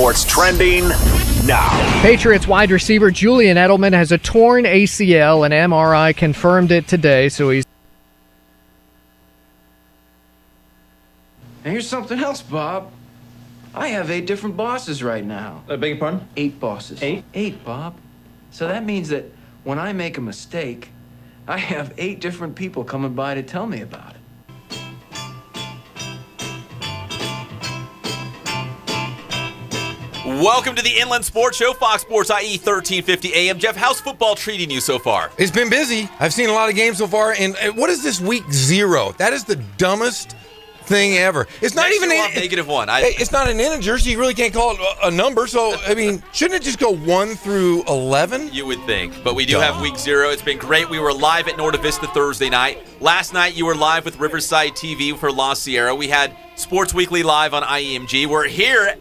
sports trending now. Patriots wide receiver Julian Edelman has a torn ACL, and MRI confirmed it today, so he's... And here's something else, Bob. I have 8 different bosses right now. I beg your pardon? 8 bosses. 8? 8, Bob. So that means that when I make a mistake, I have 8 different people coming by to tell me about it. Welcome to the Inland Sports Show, Fox Sports IE 1350 AM. Jeff, how's football treating you so far? It's been busy. I've seen a lot of games so far. And what is this week 0? That is the dumbest thing ever. It's not even -1. It's not an integer, so you really can't call it a number. So I mean, shouldn't it just go 1 through 11? You would think, but we do have week 0. It's been great. We were live at Norte Vista Thursday night. Last night you were live with Riverside TV for La Sierra. We had Sports Weekly live on IEMG. We're here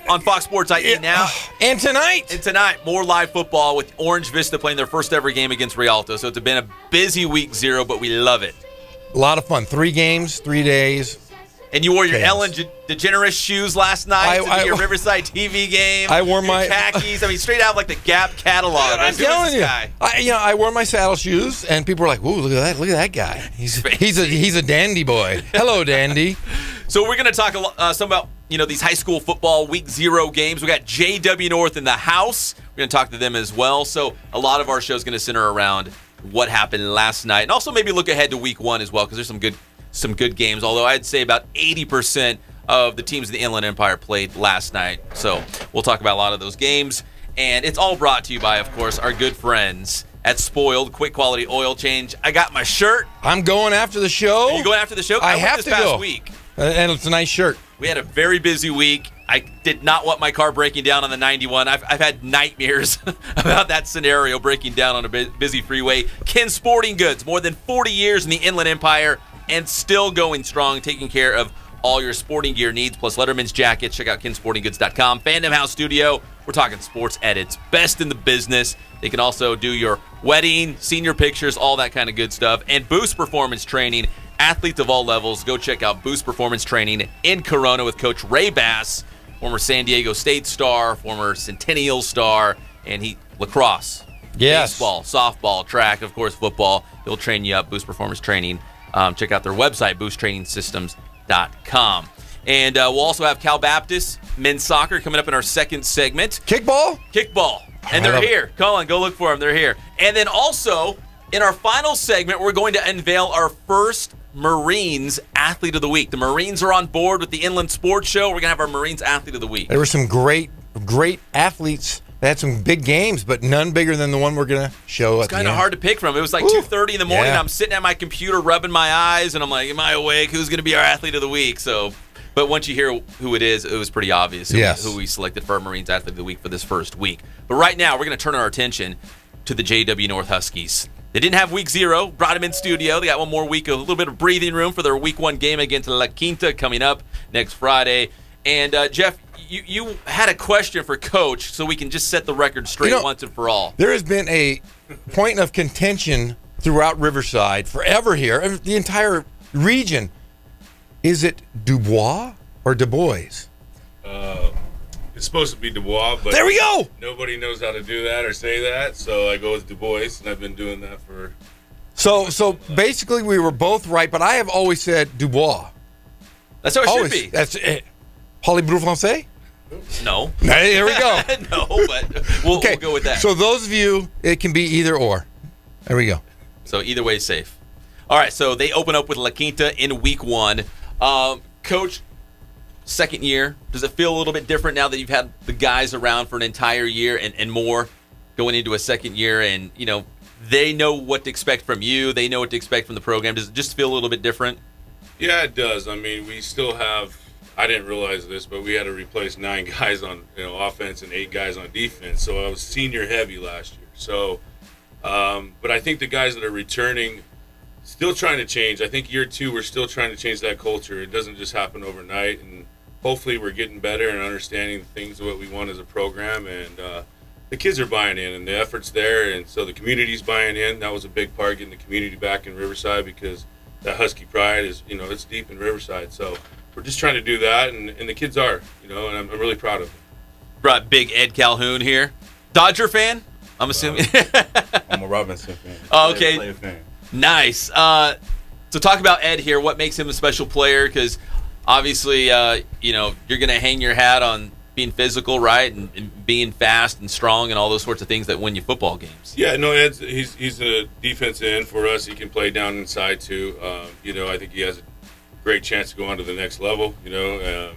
on Fox Sports IE now. And tonight, more live football with Orange Vista playing their first ever game against Rialto. So it's been a busy week 0, but we love it. A lot of fun. 3 games, 3 days. And you wore your Ellen DeGeneres shoes last night to your Riverside TV game. I wore my khakis. I mean, straight out of like the Gap catalog. I'm telling you, I wore my saddle shoes, and people were like, "Ooh, look at that! Look at that guy. He's a dandy boy. Hello, dandy." So we're going to talk some about these high school football week 0 games. We got JW North in the house. We're going to talk to them as well. So a lot of our show is going to center around what happened last night, and also maybe look ahead to week 1 as well, because there's some good games, although I'd say about 80% of the teams in the Inland Empire played last night. So we'll talk about a lot of those games. And it's all brought to you by, of course, our good friends at Spoiled, quick quality oil change. I got my shirt. I'm going after the show. Are you going after the show? I have this to past go. week. And it's a nice shirt. We had a very busy week. I did not want my car breaking down on the 91. I've had nightmares about that scenario, breaking down on a busy freeway. Ken Sporting Goods, more than 40 years in the Inland Empire, and still going strong, taking care of all your sporting gear needs, plus Letterman's jackets. Check out kensportinggoods.com. Fandom House Studio, we're talking sports edits. Best in the business. They can also do your wedding, senior pictures, all that kind of good stuff. And Boost Performance Training, athletes of all levels. Go check out Boost Performance Training in Corona with Coach Ray Bass, former San Diego State star, former Centennial star, and lacrosse, baseball, softball, track, of course, football. He'll train you up, Boost Performance Training. Check out their website, boosttrainingsystems.com. And we'll also have Cal Baptist men's soccer coming up in our second segment. Kickball. And they're here. Colin, go look for them. They're here. And then also, in our final segment, we're going to unveil our first Marines Athlete of the Week. The Marines are on board with the Inland Sports Show. We're going to have our Marines Athlete of the Week. There were some great athletes. They had some big games, but none bigger than the one we're going to show. It's kind of hard to pick from. It was like 2:30 in the morning. I'm sitting at my computer rubbing my eyes, and I'm like, am I awake? Who's going to be our Athlete of the Week? But once you hear who it is, it was pretty obvious who we selected for our Marines Athlete of the Week for this first week. But right now, we're going to turn our attention to the JW North Huskies. They didn't have week 0, brought them in studio. They got one more week, a little bit of breathing room for their week 1 game against La Quinta coming up next Friday. And Jeff, you had a question for Coach, so we can just set the record straight once and for all. There has been a point of contention throughout Riverside forever here, the entire region. Is it Dubois or Du Bois? It's supposed to be Dubois, but there we go. Nobody knows how to do that or say that, so I go with Du Bois, and I've been doing that for... So basically we were both right, but I have always said Dubois. That's how it should be. That's it. Parlez-vous français? No. Hey, here we go. No, but we'll go with that. So those of you, it can be either or. There we go. So either way is safe. All right, so they open up with La Quinta in week 1. Coach, second year, does it feel a little bit different now that you've had the guys around for an entire year and more going into a second year, and they know what to expect from you, they know what to expect from the program? Does it just feel a little bit different? Yeah, it does. I mean, we still have, I didn't realize this, but we had to replace 9 guys on offense and 8 guys on defense, so I was senior heavy last year. So but I think the guys that are returning, still trying to change. I think year 2, we're still trying to change that culture. It doesn't just happen overnight, and hopefully we're getting better and understanding the things of what we want as a program, and the kids are buying in, and the effort's there, and so the community's buying in. That was a big part, getting the community back in Riverside, because that Husky pride is, it's deep in Riverside. So we're just trying to do that, and the kids are, and I'm really proud of them. Brought big Ed Calhoun here. Dodger fan, I'm assuming. I'm a Robinson fan. Oh, okay. Player fan. Nice. So talk about Ed here. What makes him a special player? Because obviously, you know, you're going to hang your hat on being physical, right, and being fast and strong and all those sorts of things that win you football games. Yeah, no, he's a defensive end for us. He can play down inside too. You know, I think he has a great chance to go on to the next level. You know,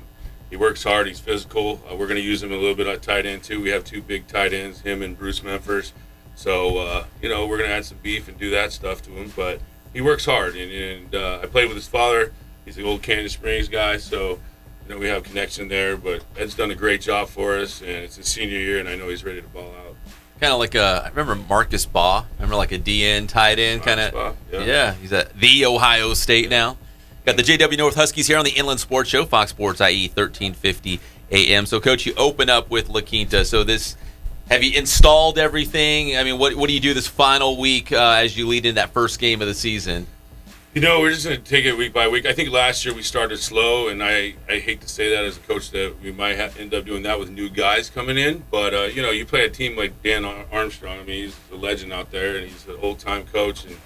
he works hard. He's physical. We're going to use him a little bit at tight end too. We have 2 big tight ends, him and Bruce Memphis. So you know, we're going to add some beef and do that stuff to him. But he works hard, and I played with his father. He's an old Canyon Springs guy, so you know we have a connection there. But Ed's done a great job for us, and it's his senior year, and I know he's ready to ball out. Kind of like I remember Marcus Baugh. Remember like a DN tight end kind of. Yeah, he's at the Ohio State now. Got the JW North Huskies here on the Inland Sports Show, Fox Sports IE 1350 AM. So, Coach, you open up with La Quinta. So have you installed everything? I mean, what do you do this final week as you lead in that first game of the season? You know, we're just going to take it week by week. I think last year we started slow, and I hate to say that as a coach that we might end up doing that with new guys coming in. But, you know, you play a team like Dan Armstrong. I mean, he's a legend out there, and he's an old-time coach, and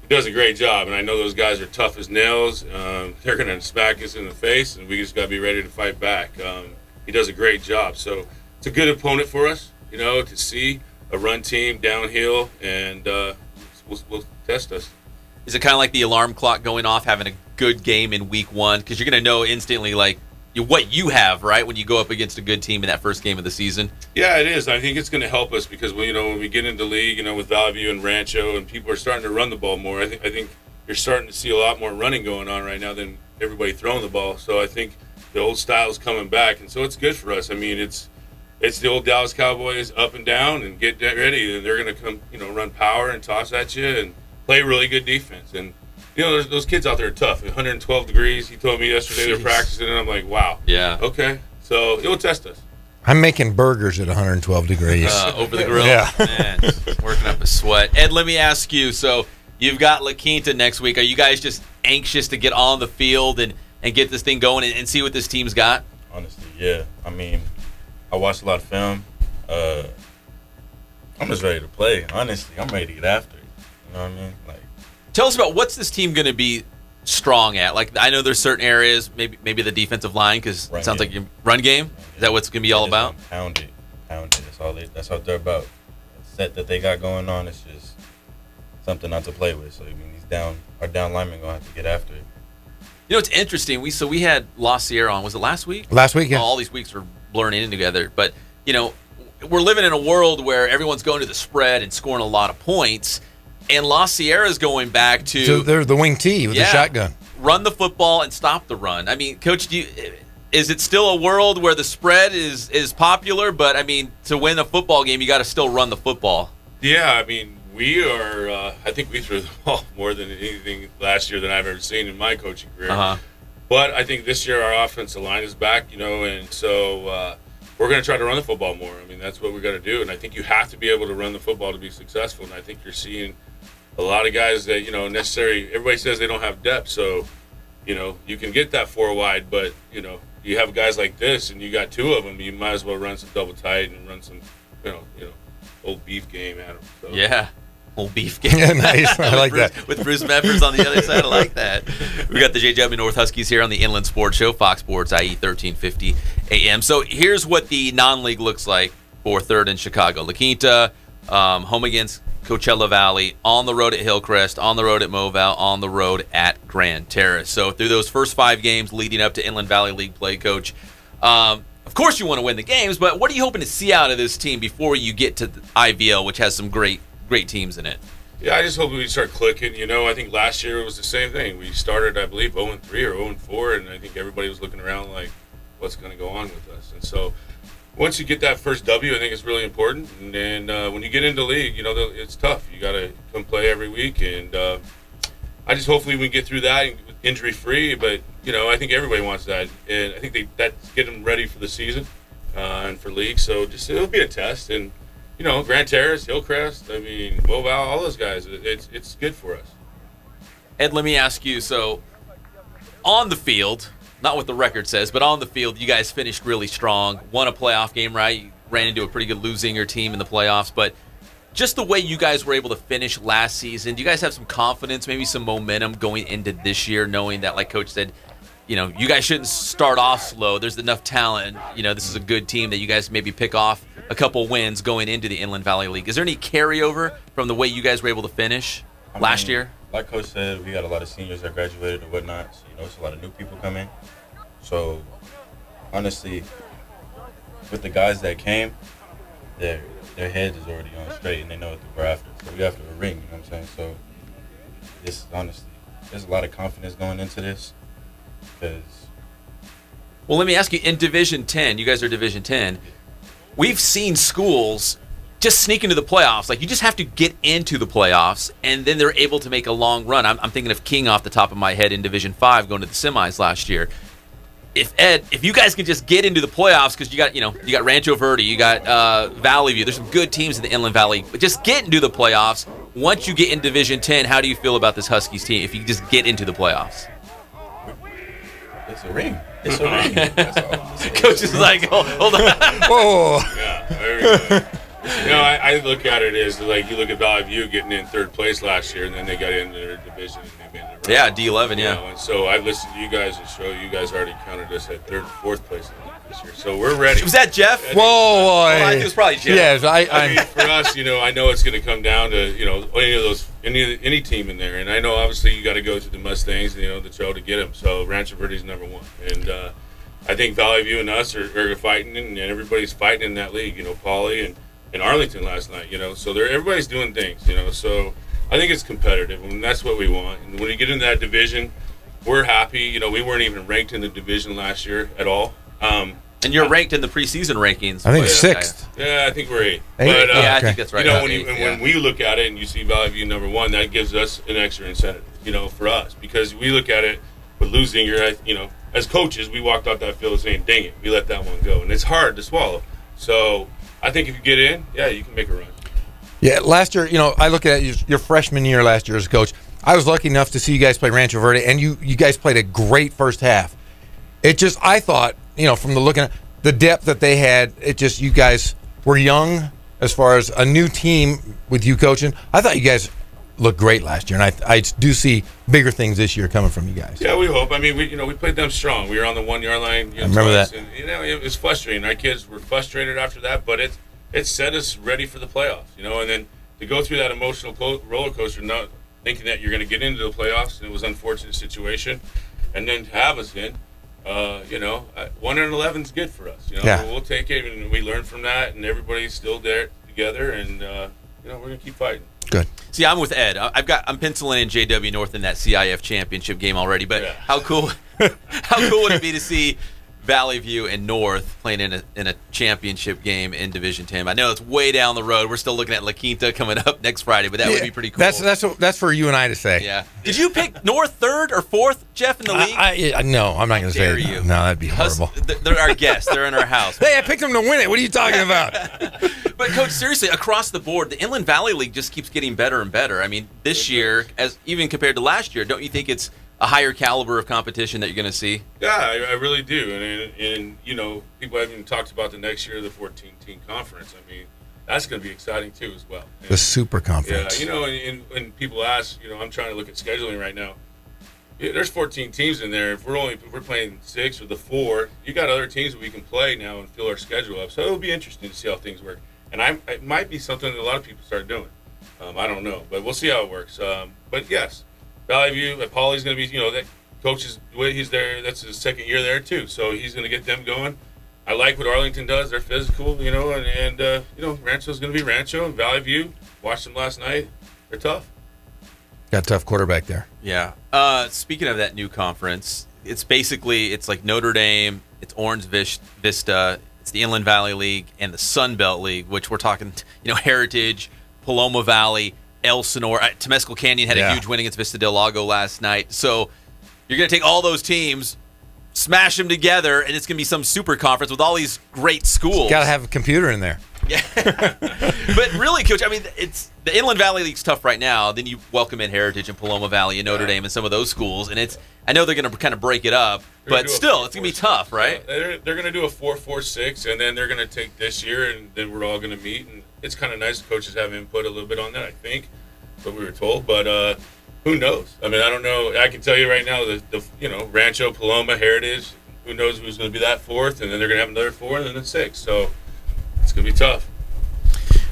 he does a great job. And I know those guys are tough as nails. They're going to smack us in the face, and we just got to be ready to fight back. He does a great job. So it's a good opponent for us, you know, to see a run team downhill, and will test us. Is it kind of like the alarm clock going off, having a good game in week 1? Because you're going to know instantly, like, what you have, right, when you go up against a good team in that first game of the season? Yeah, it is. I think it's going to help us because, you know, when we get into league, you know, with Valley View and Rancho, and people are starting to run the ball more, I think you're starting to see a lot more running going on right now than everybody throwing the ball. So I think the old style is coming back, and so it's good for us. I mean, it's the old Dallas Cowboys up and down and get ready, and they're going to come, you know, run power and toss at you and play really good defense. And you know, those kids out there are tough. 112 degrees. He told me yesterday they're practicing, and I'm like, wow. Yeah. Okay. So it will test us. I'm making burgers at 112 degrees. Over the grill? Yeah. Man, working up a sweat. Ed, let me ask you, so you've got La Quinta next week. Are you guys just anxious to get on the field and get this thing going and see what this team's got? Honestly, yeah. I mean, I watched a lot of film. I'm just ready to play. Honestly, I'm ready to get after it. You know what I mean? Like, tell us about what's this team going to be strong at. Like, I know there's certain areas, maybe the defensive line, because it sounds like your run game. Is that what's going to be all about? Pound it. That's all they're about. The set that they got going on is just something not to play with. So I mean, our down linemen gonna have to get after it. You know, it's interesting. We had La Sierra on. Was it last week? Last week, yeah. All these weeks are blurring in together. But you know, we're living in a world where everyone's going to the spread and scoring a lot of points. And La Sierra's going back to so they're the wing T with the shotgun. Run the football and stop the run. I mean, Coach, is it still a world where the spread is popular? But, I mean, to win a football game, you got to still run the football. Yeah, I mean, we are I think we threw the ball more than anything last year than I've ever seen in my coaching career. But I think this year our offensive line is back, you know, and so we're going to try to run the football more. I mean, that's what we got to do. And I think you have to be able to run the football to be successful. And I think you're seeing a lot of guys that, you know, everybody says they don't have depth. So, you know, you can get that 4 wide, but, you know, you have guys like this and you got 2 of them, you might as well run some double tight and run some, you know, old beef game at them. So. Yeah. Old beef game. Yeah, nice. I like that. With Bruce Memphis on the other side. I like that. We got the JW North Huskies here on the Inland Sports Show, Fox Sports IE 1350 AM. So here's what the non-league looks like for 3rd in Chicago. La Quinta, home against Coachella Valley, on the road at Hillcrest, on the road at Moval, on the road at Grand Terrace. So through those first 5 games leading up to Inland Valley League play, Coach, of course you want to win the games, but what are you hoping to see out of this team before you get to the IVL, which has some great teams in it? Yeah, I just hope we start clicking. You know, I think last year it was the same thing. We started, I believe, 0-3 or 0-4, and I think everybody was looking around like, what's going to go on with us? And so once you get that first W, I think it's really important. And then when you get into league, you know, it's tough. You got to come play every week. And I just hopefully we get through that injury-free. But, you know, I think everybody wants that. And I think that's get them ready for the season and for league. So just it'll be a test. And, you know, Grand Terrace, Hillcrest, I mean, Moval, all those guys, it's good for us. Ed, let me ask you, so on the field, not what the record says, but on the field, you guys finished really strong. Won a playoff game, right? You ran into a pretty good losing team in the playoffs, but just the way you guys were able to finish last season, do you guys have some confidence, maybe some momentum going into this year, knowing that, like Coach said, you guys shouldn't start off slow. There's enough talent. This is a good team that you guys maybe pick off a couple wins going into the Inland Valley League. Is there any carryover from the way you guys were able to finish last year? Like Coach said, we got a lot of seniors that graduated and whatnot. So, it's a lot of new people coming. So, honestly, with the guys that came, their heads is already on straight and they know what we're after. So we after a ring, you know what I'm saying? So, this honestly, there's a lot of confidence going into this. Well, let me ask you, in Division 10, you guys are Division 10, we've seen schools just sneak into the playoffs. Like, you just have to get into the playoffs, and then they're able to make a long run. I'm thinking of King off the top of my head in Division 5 going to the semis last year. If you guys can just get into the playoffs, because you got Rancho Verde, you got Valley View, there's some good teams in the Inland Valley, but just get into the playoffs. Once you get in Division 10, how do you feel about this Huskies team if you just get into the playoffs? It's a ring. It's a ring. That's all. Coach is like, hold on. Whoa. Yeah, very good. I look at it as like you look at Valley View getting in third place last year, and then they got into their division and they made it. Yeah, D11, yeah. And so I listened to you guys and show you guys already counted us at third, fourth place this year. So we're ready. Was that Jeff? Whoa! I think it was probably Jeff. Yes, I mean, for us, I know it's going to come down to any team in there, and I know obviously you got to go to the Mustangs, the Trail to get them. So Rancho Verde's number one, and I think Valley View and us are fighting, and everybody's fighting in that league. Pauly and Arlington last night. So everybody's doing things. So I think it's competitive, and that's what we want. And when you get into that division, we're happy. We weren't even ranked in the division last year at all. And you're ranked in the preseason rankings. I think 6th. Yeah, I think we're 8th. But, I think that's right. When we look at it and you see Valley View number one, that gives us an extra incentive, for us. Because we look at it with losing, as coaches, we walked off that field saying, dang it, we let that one go. And it's hard to swallow. So I think if you get in, you can make a run. Yeah, last year, I look at your freshman year last year as a coach. I was lucky enough to see you guys play Rancho Verde, and you guys played a great first half. I thought, from the looking at the depth that they had, you guys were young as far as a new team with you coaching. I thought you guys looked great last year, and I do see bigger things this year coming from you guys. Yeah, we hope. I mean, we played them strong. We were on the 1 yard line. I remember that. And, it was frustrating. Our kids were frustrated after that, but it set us ready for the playoffs, and then to go through that emotional roller coaster, not thinking that you're going to get into the playoffs, and it was an unfortunate situation, and then to have us in, 1-11 is good for us. We'll take it, and we learn from that, and everybody's still there together, and we're going to keep fighting. Good. See, I'm with Ed. I'm penciling in JW North in that CIF championship game already. But how cool would it be to see Valley View and North playing in a championship game in Division 10? I know it's way down the road. We're still looking at La Quinta coming up next Friday, but that would be pretty cool. That's for you and I to say. Yeah. Did you pick North 3rd or 4th, Jeff, in the league? No, I'm not going to say you. No, that'd be horrible. They're our guests. They're in our house. Hey, I picked them to win it. What are you talking about? But, Coach, seriously, across the board, the Inland Valley League just keeps getting better and better. I mean, this year, even compared to last year, don't you think it's a higher caliber of competition that you're going to see? Yeah, I really do. And people haven't even talked about the next year of the 14-team conference. I mean, that's going to be exciting, too, as well. The super conference. Yeah, and people ask, I'm trying to look at scheduling right now. There's 14 teams in there. If we're playing 6 or the 4, you got other teams that we can play now and fill our schedule up. So it'll be interesting to see how things work. And it might be something that a lot of people start doing. I don't know, but we'll see how it works. But yes, Valley View, Pauly's going to be, that coach he's there. That's his 2nd year there too, so he's going to get them going. I like what Arlington does. They're physical, and Rancho's going to be Rancho. And Valley View, watched them last night. They're tough. Got a tough quarterback there. Yeah. Speaking of that new conference, it's like Notre Dame, it's Orange Vista, it's the Inland Valley League, and the Sun Belt League, which we're talking, Heritage, Paloma Valley, Elsinore. Temescal Canyon had a huge win against Vista del Lago last night. So you're going to take all those teams, smash them together, and it's going to be some super conference with all these great schools. Got to have a computer in there. Yeah. But really, Coach, I mean, it's the Inland Valley League's tough right now. Then you welcome in Heritage and Paloma Valley and Notre Dame and some of those schools, and I know they're going to kind of break it up, but still, it's going to be tough, right? They're going to do a 4-4-6, and then they're going to take this year, and then we're all going to meet, and it's kind of nice. Coaches have input a little bit on that, I think, what we were told, but who knows? I mean, I don't know. I can tell you right now the Rancho, Paloma, Heritage. Who knows who's going to be that fourth, and then they're going to have another 4 and then a 6. So it's going to be tough.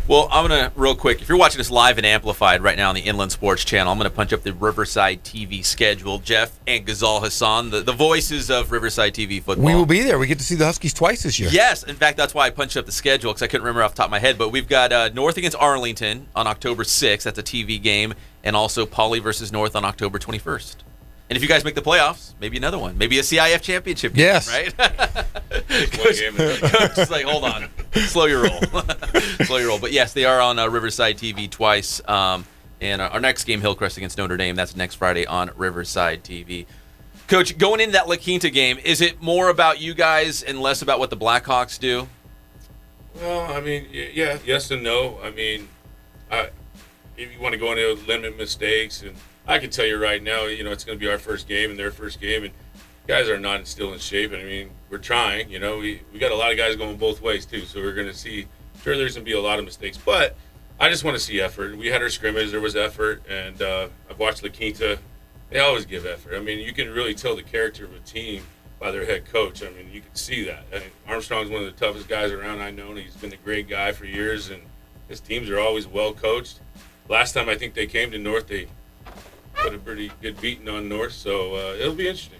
Well, I'm going to, real quick, if you're watching this live and amplified right now on the Inland Sports Channel, I'm going to punch up the Riverside TV schedule. Jeff and Ghazal Hassan, the voices of Riverside TV football. We will be there. We get to see the Huskies twice this year. Yes. In fact, that's why I punched up the schedule, because I couldn't remember off the top of my head. But we've got North against Arlington on October 6th. That's a TV game. And also Poly versus North on October 21st. And if you guys make the playoffs, maybe another one. Maybe a CIF championship game, yes. Right? Coach is like, hold on. Slow your roll. Slow your roll. But, yes, they are on Riverside TV twice. And our next game, Hillcrest against Notre Dame, that's next Friday on Riverside TV. Coach, going into that La Quinta game, is it more about you guys and less about what the Blackhawks do? Well, I mean, yeah, yes and no. I mean, if you want to go into limit mistakes, and I can tell you right now, it's going to be our first game and their first game, and guys are not still in shape. I mean, we're trying. We got a lot of guys going both ways too, so we're going to see. Sure, there's going to be a lot of mistakes, but I just want to see effort. We had our scrimmage, there was effort, and I've watched La Quinta. They always give effort. I mean, you can really tell the character of a team by their head coach. I mean, you can see that. I mean, Armstrong's one of the toughest guys around I know, and he's been a great guy for years, and his teams are always well coached. Last time I think they came to North, they put a pretty good beating on North, so it'll be interesting.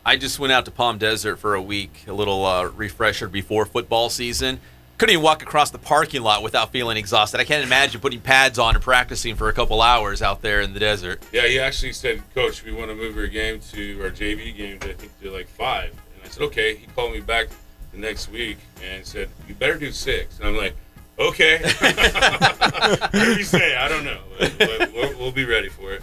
I just went out to Palm Desert for a week, a little refresher before football season. Couldn't even walk across the parking lot without feeling exhausted. I can't imagine putting pads on and practicing for a couple hours out there in the desert. Yeah, he actually said, Coach, we want to move our game to our JV game to, I think, to like 5. And I said, okay. He called me back the next week and said, you better do 6. And I'm like, okay. Whatever you say, I don't know. But we'll be ready for it.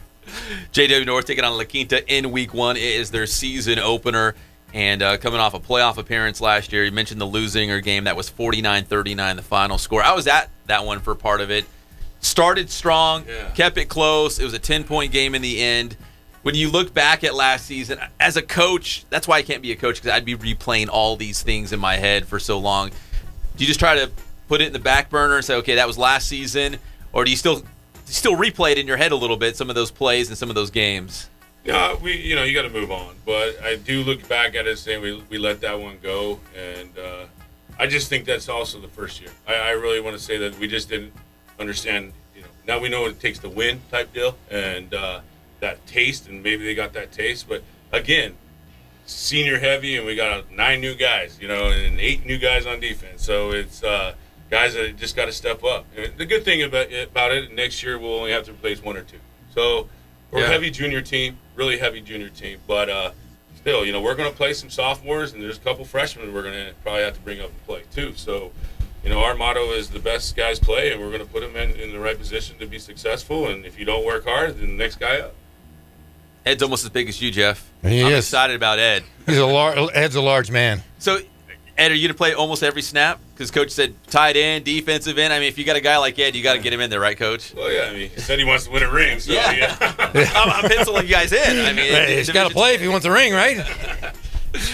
JW North taking on La Quinta in week 1. It is their season opener. And coming off a playoff appearance last year, you mentioned the Losinger game. That was 49-39, the final score. I was at that one for part of it. Started strong, kept it close. It was a 10-point game in the end. When you look back at last season, as a coach, that's why I can't be a coach, because I'd be replaying all these things in my head for so long. Do you just try to put it in the back burner and say, okay, that was last season? Or do you still replay it in your head a little bit, some of those plays and some of those games? Yeah, you got to move on. But I do look back at it saying we let that one go, and I just think that's also the first year. I really want to say that we just didn't understand. Now we know what it takes to win type deal, and that taste, and maybe they got that taste. But again, senior heavy, and we got 9 new guys, and 8 new guys on defense. So it's guys that just got to step up. And the good thing about it, next year we'll only have to replace 1 or 2. So we're a heavy junior team. Really heavy junior team, but still, we're going to play some sophomores, and there's a couple freshmen we're going to probably have to bring up and play too. So, our motto is the best guys play, and we're going to put them in the right position to be successful. And if you don't work hard, then the next guy up. Ed's almost as big as you, Jeff. I'm excited about Ed. Ed's a large man. So, Ed, are you going to play almost every snap? Because Coach said tight end, defensive end. I mean, if you got a guy like Ed, you got to get him in there, right, Coach? Well, yeah. I mean, he said he wants to win a ring, so yeah. I'm penciling you guys in. I mean, he's got to play if he wants a ring, right?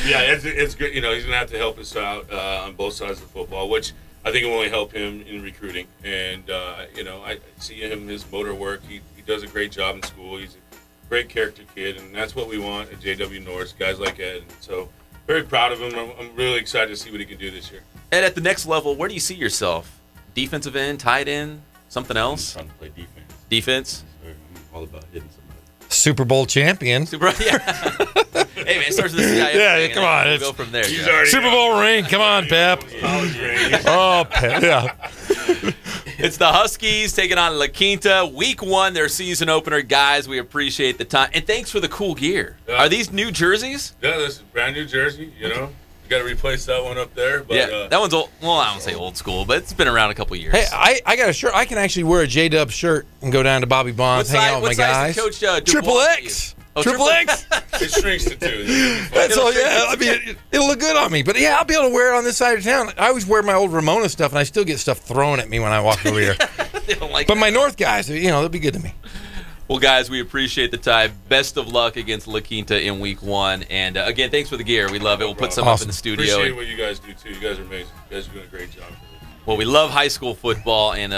Yeah, it's good. He's going to have to help us out on both sides of the football, which I think will only help him in recruiting. And I see him, his motor work. He does a great job in school. He's a great character kid, and that's what we want at JW North, guys like Ed. So very proud of him. I'm really excited to see what he can do this year. Ed, at the next level, where do you see yourself? Defensive end, tight end, something else? I'm trying to play defense. Defense? I'm all about hitting somebody. Super Bowl champion. Hey, man, it starts with the CIF. Yeah, come on. We'll go from there. Super Bowl ring. Come on, Pep. Oh, Pep. Yeah. It's the Huskies taking on La Quinta. Week 1, their season opener. Guys, we appreciate the time. And thanks for the cool gear. Are these new jerseys? Yeah, this is brand new jersey, Got to replace that one up there. But, that one's old. Well, I don't say old school, but it's been around a couple years. Hey, I got a shirt. I can actually wear a J-Dub shirt and go down to Bobby Bonds, hang out with my guys. Coach Triple X. Oh, Triple X. It shrinks to 2. That's all. Yeah, I mean, it'll look good on me. But yeah, I'll be able to wear it on this side of town. I always wear my old Ramona stuff, and I still get stuff thrown at me when I walk over here. They don't like But that. my North guys, they'll be good to me. Well, guys, we appreciate the time. Best of luck against La Quinta in week 1. And again, thanks for the gear. We love it. We'll put some up in the studio. Appreciate what you guys do too. You guys are amazing. You guys are doing a great job. Well, we love high school football, and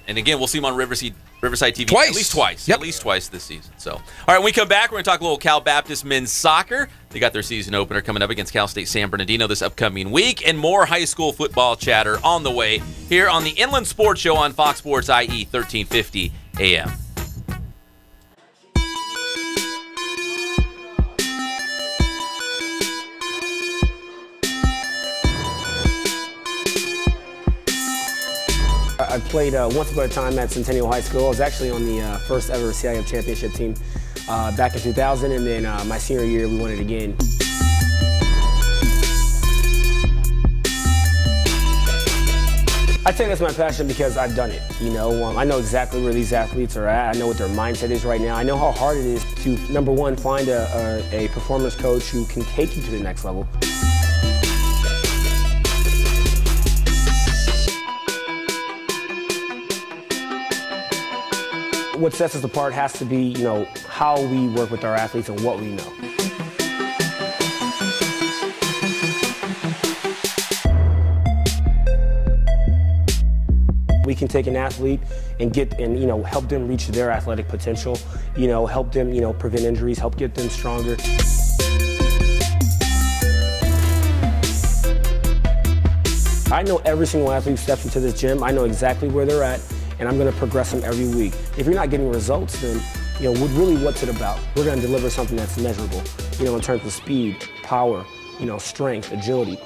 again, we'll see them on Riverside TV Twice. at least twice. Yep. At least twice this season. So, all right, when we come back, we're going to talk a little Cal Baptist men's soccer. They got their season opener coming up against Cal State San Bernardino this upcoming week, and more high school football chatter on the way here on the Inland Sports Show on Fox Sports IE 1350 AM. I played once upon a time at Centennial High School. I was actually on the first ever CIF championship team back in 2000, and then my senior year we won it again. I think that's my passion because I've done it. I know exactly where these athletes are at. I know what their mindset is right now. I know how hard it is to, number one, find a performance coach who can take you to the next level. What sets us apart has to be, how we work with our athletes and what we know. We can take an athlete and help them reach their athletic potential, help them, prevent injuries, help get them stronger. I know every single athlete who steps into this gym. I know exactly where they're at, and I'm going to progress them every week. If you're not getting results, then, what's it about? We're going to deliver something that's measurable, in terms of speed, power, strength, agility.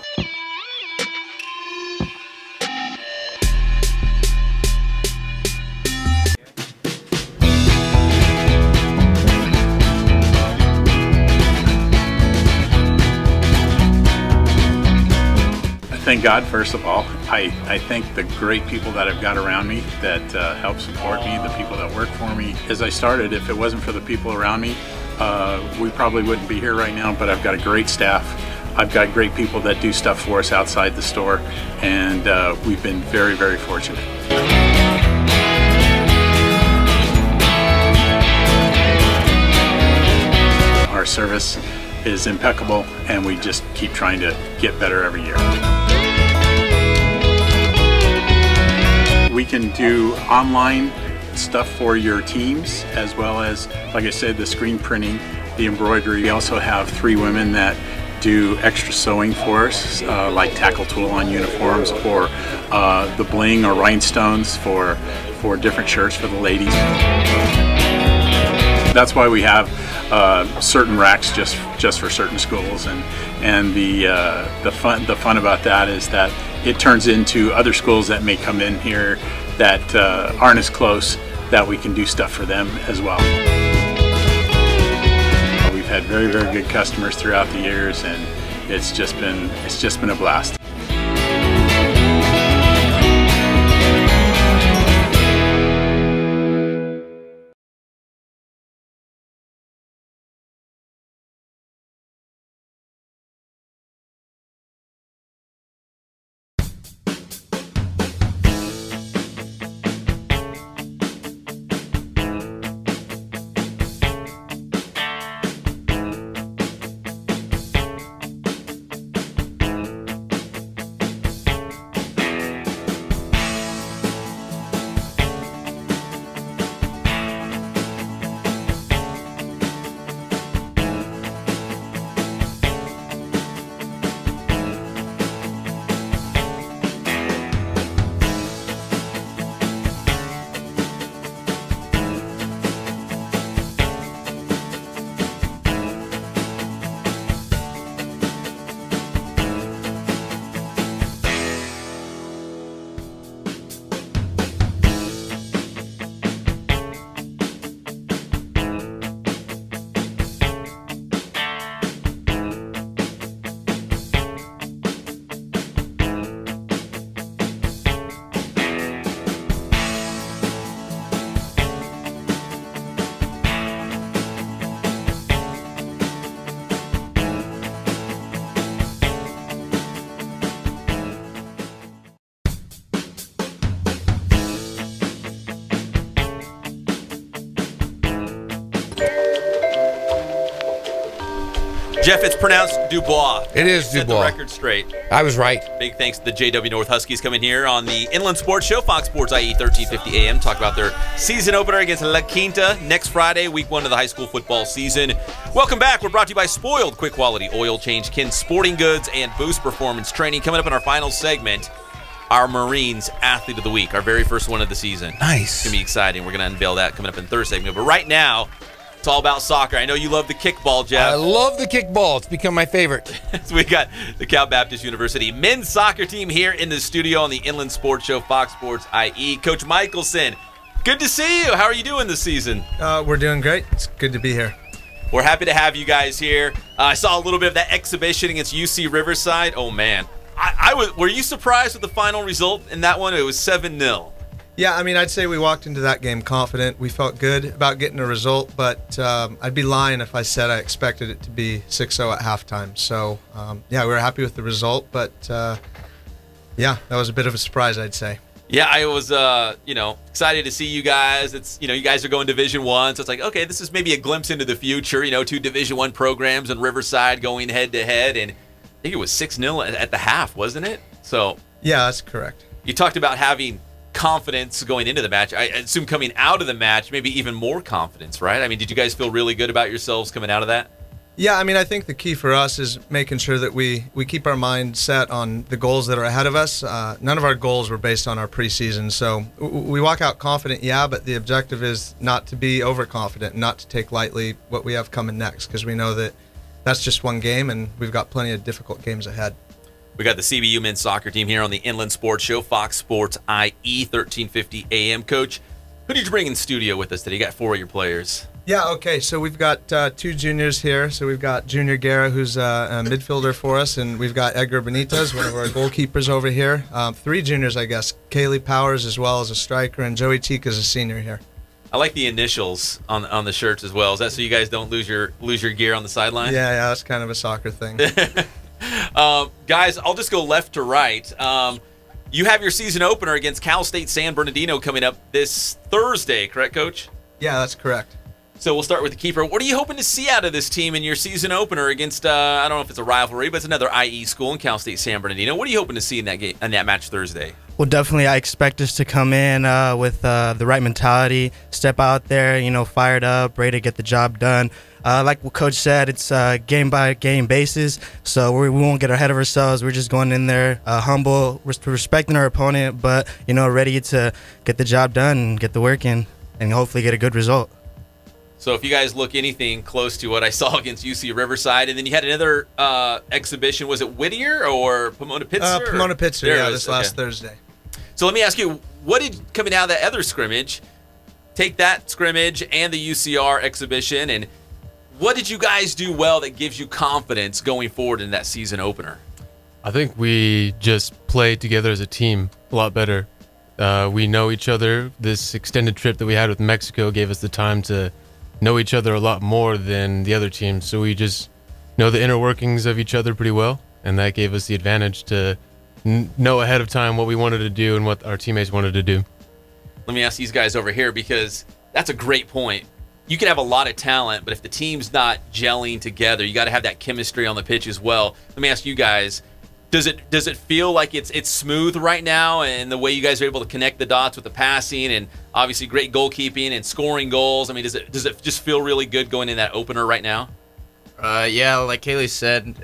Thank God, first of all. I thank the great people that I've got around me that help support me, the people that work for me. As I started, if it wasn't for the people around me, we probably wouldn't be here right now, but I've got a great staff. I've got great people that do stuff for us outside the store, and we've been very, very fortunate. Our service is impeccable, and we just keep trying to get better every year. We can do online stuff for your teams, as well as, like I said, the screen printing, the embroidery. We also have 3 women that do extra sewing for us, like tackle tool on uniforms, or the bling or rhinestones for different shirts for the ladies. That's why we have certain racks just for certain schools, and the fun about that is that it turns into other schools that may come in here that aren't as close, that we can do stuff for them as well. We've had very, very good customers throughout the years, and it's just been a blast. Jeff, it's pronounced Dubois. It is Set Dubois. the record straight. I was right. Big thanks to the JW North Huskies coming here on the Inland Sports Show, Fox Sports IE 1350 AM. Talk about their season opener against La Quinta next Friday, week 1 of the high school football season. Welcome back. We're brought to you by Spoiled Quick Quality Oil Change, Ken Sporting Goods, and Boost Performance Training. Coming up in our final segment, our Marines Athlete of the Week, our very first one of the season. Nice. It's going to be exciting. We're going to unveil that coming up in the third segment. But right now, it's all about soccer. I know you love the kickball, Jeff. I love the kickball. It's become my favorite. So we got the Cal Baptist University men's soccer team here in the studio on the Inland Sports Show, Fox Sports IE. Coach Michelson, good to see you. How are you doing this season? We're doing great. It's good to be here. We're happy to have you guys here. I saw a little bit of that exhibition against UC Riverside. Oh, man. Were you surprised with the final result in that one? It was 7-0. Yeah, I mean, I'd say we walked into that game confident. We felt good about getting a result, but I'd be lying if I said I expected it to be 6-0 at halftime. So, yeah, we were happy with the result, but, yeah, that was a bit of a surprise, I'd say. Yeah, I was, excited to see you guys. It's, you guys are going Division I, so it's like, okay, this is maybe a glimpse into the future. 2 Division I programs in Riverside going head-to-head, and I think it was 6-0 at the half, wasn't it? So yeah, that's correct. You talked about having confidence going into the match. I assume coming out of the match, maybe even more confidence, right? I mean, did you guys feel really good about yourselves coming out of that? Yeah, I mean, I think the key for us is making sure that we keep our mind set on the goals that are ahead of us. None of our goals were based on our preseason, so we walk out confident, yeah, but the objective is not to be overconfident, not to take lightly what we have coming next, because we know that that's just one game, and we've got plenty of difficult games ahead. We got the CBU men's soccer team here on the Inland Sports Show, Fox Sports IE 1350 AM. Coach, who did you bring in studio with us today? You got 4 of your players. Yeah, okay, so we've got 2 juniors here. So we've got Junior Guerra, who's a midfielder for us, and we've got Edgar Benitez, one of our goalkeepers over here. 3 juniors, I guess. Kaylee Powers as well as a striker, and Joey Teek is a senior here. I like the initials on the shirts as well. Is that so you guys don't lose your gear on the sideline? Yeah, that's kind of a soccer thing. Guys, I'll just go left to right. You have your season opener against Cal State San Bernardino coming up this Thursday, correct, Coach? Yeah, that's correct. So we'll start with the keeper. What are you hoping to see out of this team in your season opener against, I don't know if it's a rivalry, but it's another IE school in Cal State San Bernardino. What are you hoping to see in that game, in that match Thursday? Well, definitely I expect us to come in with the right mentality, step out there, fired up, ready to get the job done. Like what Coach said, it's game-by-game basis, so we won't get ahead of ourselves. We're just going in there humble, respecting our opponent, but, ready to get the job done and get the work in and hopefully get a good result. So if you guys look anything close to what I saw against UC Riverside, and then you had another exhibition, was it Whittier or Pomona-Pitzer? Pomona-Pitzer, yeah, this last Thursday. So let me ask you, what did, coming out of that other scrimmage, take that scrimmage and the UCR exhibition, and what did you guys do well that gives you confidence going forward in that season opener? I think we just played together as a team a lot better. We know each other. This extended trip that we had with Mexico gave us the time to know each other a lot more than the other teams. So we just know the inner workings of each other pretty well, and that gave us the advantage to know ahead of time what we wanted to do and what our teammates wanted to do. Let me ask these guys over here, because that's a great point. You can have a lot of talent, but if the team's not gelling together, you got to have that chemistry on the pitch as well. Let me ask you guys, does it feel like it's smooth right now, and the way you guys are able to connect the dots with the passing and obviously great goalkeeping and scoring goals? I mean, does it just feel really good going in that opener right now? Yeah, like Kaylee said,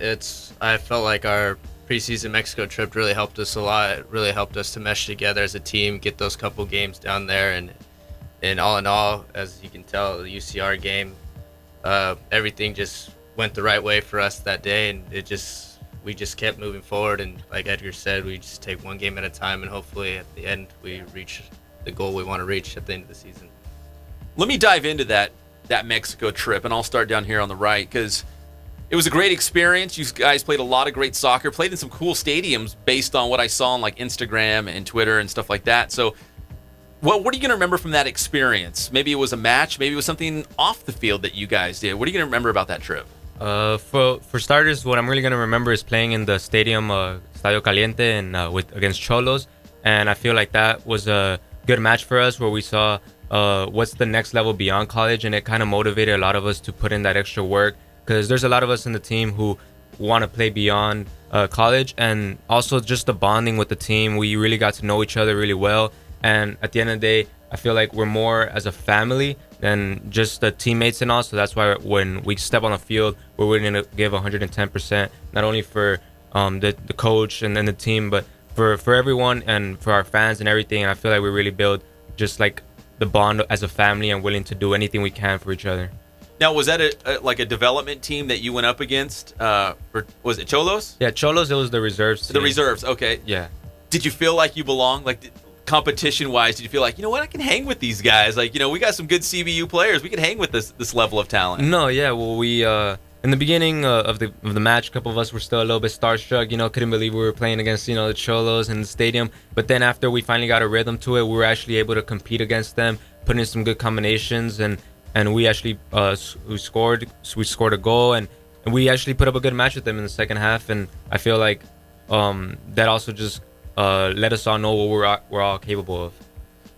I felt like our preseason Mexico trip really helped us a lot. It really helped us to mesh together as a team, get those couple games down there, and all in all, as you can tell, the UCR game, everything just went the right way for us that day, and we just kept moving forward. And like Edgar said, we just take one game at a time, and hopefully at the end we reach the goal we want to reach at the end of the season. Let me dive into that Mexico trip, and I'll start down here on the right, because it was a great experience. You guys played a lot of great soccer, played in some cool stadiums based on what I saw on like Instagram and Twitter and stuff like that. So what are you going to remember from that experience? Maybe it was a match, maybe it was something off the field that you guys did. What are you going to remember about that trip? For starters, what I'm really going to remember is playing in the stadium, Estadio Caliente, and against Cholos. And I feel like that was a good match for us, where we saw what's the next level beyond college, and it kind of motivated a lot of us to put in that extra work because there's a lot of us in the team who want to play beyond college, and also just the bonding with the team. We really got to know each other really well, and at the end of the day, I feel like we're more as a family than just the teammates and all. So that's why when we step on the field, we're willing to give 110%, not only for the coach and then the team, but for everyone and for our fans and everything. And I feel like we really build just like the bond as a family and willing to do anything we can for each other. Now, was that like a development team that you went up against? Was it Cholos? Yeah, Cholos, it was the reserves team. The reserves, okay. Yeah. Did you feel like you belonged? Like, competition-wise, did you feel like, you know what, I can hang with these guys? Like, you know, we got some good CBU players. We can hang with this level of talent. No, yeah. Well, we in the beginning of the match, a couple of us were still a little bit starstruck. You know, couldn't believe we were playing against, you know, the Cholos in the stadium. But then after we finally got a rhythm to it, we were actually able to compete against them, put in some good combinations, and we actually we scored a goal, and we actually put up a good match with them in the second half. And I feel like that also just let us all know what we're all capable of.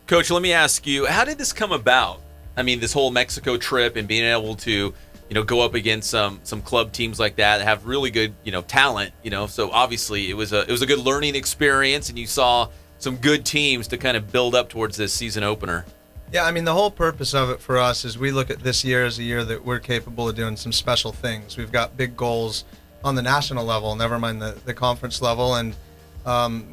Coach, let me ask you, how did this come about? I mean, this whole Mexico trip and being able to, you know, go up against some club teams like that have really good, you know, talent, you know. So obviously it was a good learning experience, and you saw some good teams to kind of build up towards this season opener. Yeah, I mean, the whole purpose of it for us is we look at this year as a year that we're capable of doing some special things. We've got big goals on the national level, never mind the conference level, and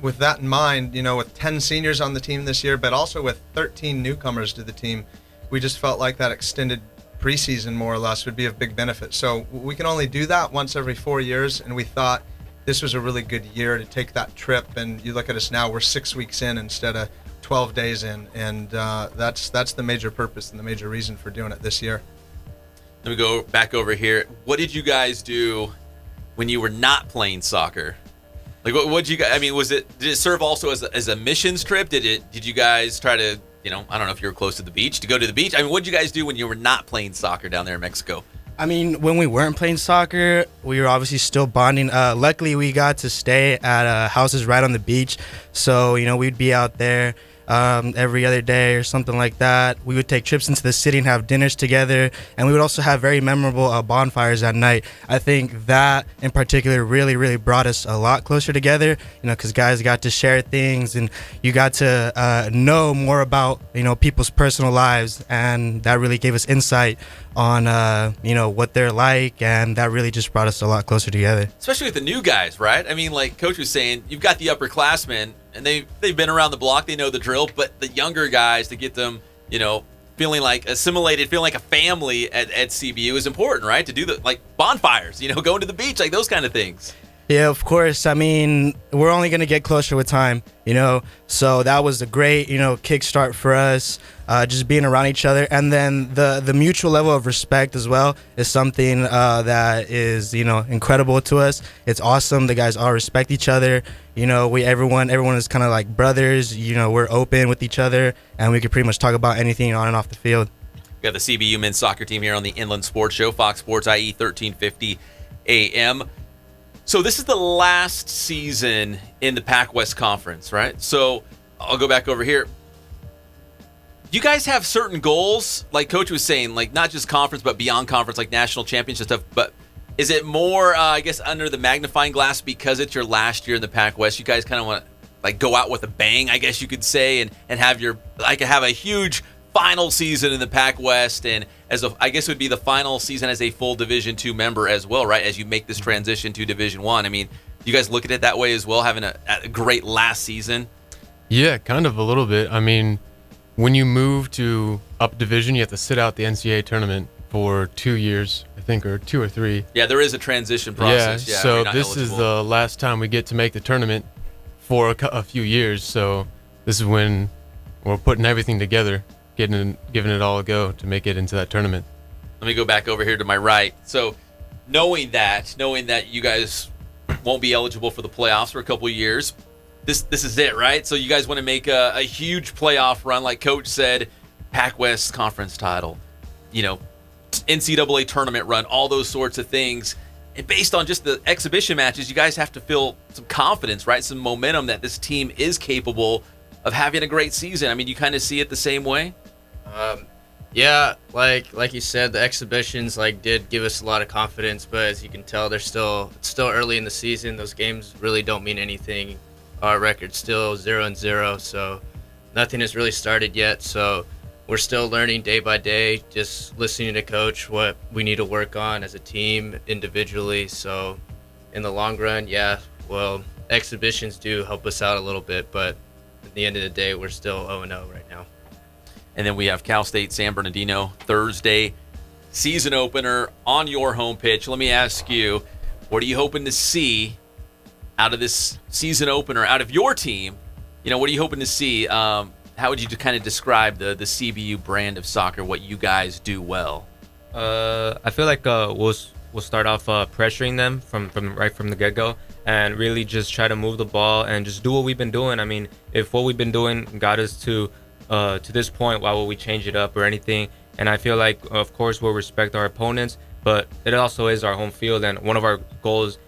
with that in mind, you know, with 10 seniors on the team this year, but also with 13 newcomers to the team, we just felt like that extended preseason, more or less, would be of big benefit. So we can only do that once every 4 years, and we thought this was a really good year to take that trip. And you look at us now, we're 6 weeks in instead of 12 days in, and that's the major purpose and the major reason for doing it this year. Let me go back over here. What did you guys do when you were not playing soccer? Like, what did you guys? I mean, did it serve also as a missions trip? Did you guys try to, you know, I don't know if you were close to the beach, to go to the beach? I mean, what did you guys do when you were not playing soccer down there in Mexico? I mean, when we weren't playing soccer, we were obviously still bonding. Luckily, we got to stay at houses right on the beach, so you know we'd be out there every other day or something like that. We would take trips into the city and have dinners together, and we would also have very memorable bonfires at night. I think that in particular really brought us a lot closer together, you know, because guys got to share things and you got to know more about, you know, people's personal lives, and that really gave us insight on you know, what they're like, and that really just brought us a lot closer together. Especially with the new guys, right? I mean, like Coach was saying, you've got the upperclassmen, and they've been around the block, they know the drill, but the younger guys, to get them, you know, feeling like assimilated, feeling like a family at CBU is important, right? To do the, like, bonfires, you know, going to the beach, like those kind of things. Yeah, of course. I mean, we're only going to get closer with time, you know, so that was a great, you know, kickstart for us, just being around each other. And then the mutual level of respect as well is something that is, you know, incredible to us. It's awesome. The guys all respect each other. You know, everyone is kind of like brothers. You know, we're open with each other, and we can pretty much talk about anything on and off the field. We got the CBU men's soccer team here on the Inland Sports Show, Fox Sports IE 1350 AM. So this is the last season in the Pac-West Conference, right? So I'll go back over here. Do you guys have certain goals? Like Coach was saying, like not just conference, but beyond conference, like national championship stuff. But is it more, I guess, under the magnifying glass because it's your last year in the Pac-West? You guys kind of want to like go out with a bang, I guess you could say, and have have a huge final season in the Pac-West, and I guess it would be the final season as a full Division II member as well, right? As you make this transition to Division I. I mean, you guys look at it that way as well, having a great last season? Yeah, kind of a little bit. I mean, when you move to up division, you have to sit out the NCAA tournament for 2 years, I think, or 2 or 3. Yeah, there is a transition process. Yeah, so this is the last time we get to make the tournament for a few years. So this is when we're putting everything together, giving it all a go to make it into that tournament. Let me go back over here to my right. So knowing that you guys won't be eligible for the playoffs for a couple of years, this is it, right? So you guys want to make a huge playoff run, like Coach said, Pac-West Conference title, you know, NCAA tournament run, all those sorts of things. And based on just the exhibition matches, you guys have to feel some confidence, right? Some momentum that this team is capable of having a great season. I mean, you kind of see it the same way? Yeah, like you said, the exhibitions did give us a lot of confidence, but as you can tell, it's still early in the season. Those games really don't mean anything. Our record's still 0-0, so nothing has really started yet. So we're still learning day by day, just listening to coach what we need to work on as a team, individually. So in the long run, yeah, well, exhibitions do help us out a little bit, but at the end of the day, we're still 0-0 right now. And then we have Cal State San Bernardino Thursday, season opener on your home pitch. Let me ask you, what are you hoping to see out of this season opener, out of your team? You know, what are you hoping to see? How would you kind of describe the CBU brand of soccer, what you guys do well? I feel like we'll start off pressuring them from right from the get-go, and really just try to move the ball and just do what we've been doing. I mean, if what we've been doing got us to this point, why would we change it up or anything? And I feel like, of course, we'll respect our opponents, but it also is our home field, and one of our goals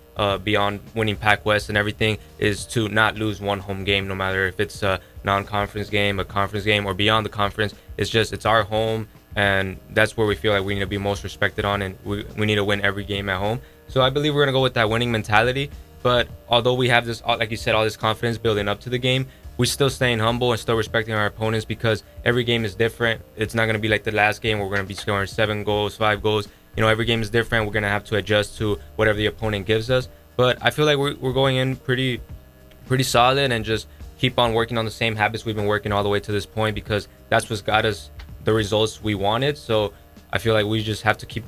beyond winning Pac West and everything is to not lose one home game, no matter if it's a non-conference game, a conference game, or beyond the conference. It's our home, and that's where we feel like we need to be most respected on, and we need to win every game at home. So I believe we're going to go with that winning mentality. But although we have this, like you said, all this confidence building up to the game, we're still staying humble and still respecting our opponents, because every game is different. It's not going to be like the last game where we're going to be scoring 7 goals, 5 goals. You know, every game is different. We're going to have to adjust to whatever the opponent gives us. But I feel like we're going in pretty solid, and just keep on working on the same habits we've been working all the way to this point, because that's what's got us the results we wanted. So I feel like we just have to keep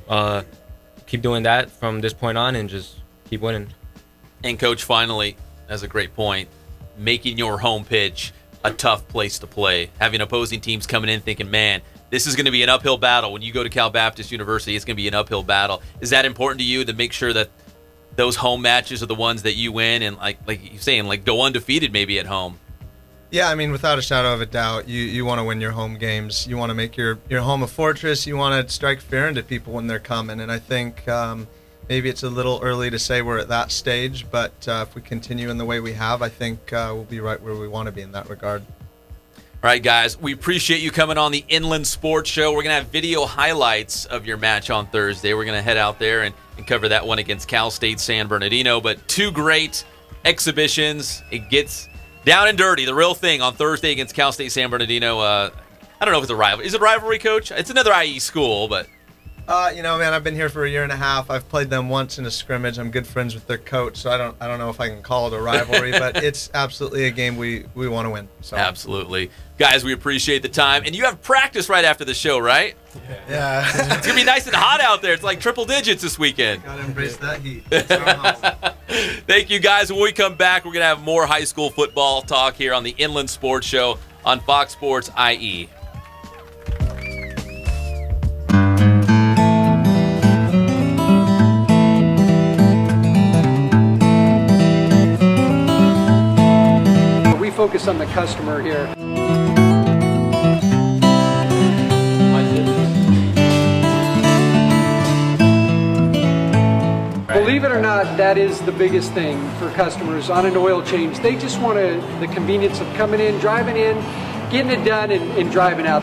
doing that from this point on and just keep winning. And Coach, finally, that's a great point, making your home pitch a tough place to play. Having opposing teams coming in thinking, man, this is going to be an uphill battle. When you go to Cal Baptist University, it's going to be an uphill battle. Is that important to you, to make sure that those home matches are the ones that you win, and like you're saying, go undefeated maybe at home? Yeah, I mean, without a shadow of a doubt, you want to win your home games. You want to make your home a fortress. You want to strike fear into people when they're coming. And I think maybe it's a little early to say we're at that stage, but if we continue in the way we have, I think we'll be right where we want to be in that regard. All right, guys, we appreciate you coming on the Inland Sports Show. We're going to have video highlights of your match on Thursday. We're going to head out there and cover that one against Cal State San Bernardino. But 2 great exhibitions. It gets down and dirty, the real thing, on Thursday against Cal State San Bernardino. I don't know if it's a rivalry. Is it a rivalry, Coach? It's another IE school, but... You know, man, I've been here for 1.5 years. I've played them once in a scrimmage. I'm good friends with their coach, so I don't know if I can call it a rivalry, but it's absolutely a game we want to win. So. Absolutely. Guys, we appreciate the time. And you have practice right after the show, right? Yeah. It's going to be nice and hot out there. It's like triple digits this weekend. Got to embrace that heat. Thank you, guys. When we come back, we're going to have more high school football talk here on the Inland Sports Show on Fox Sports IE. Focus on the customer here. Believe it or not, that is the biggest thing for customers on an oil change. They just want the convenience of coming in, driving in, getting it done, and driving out.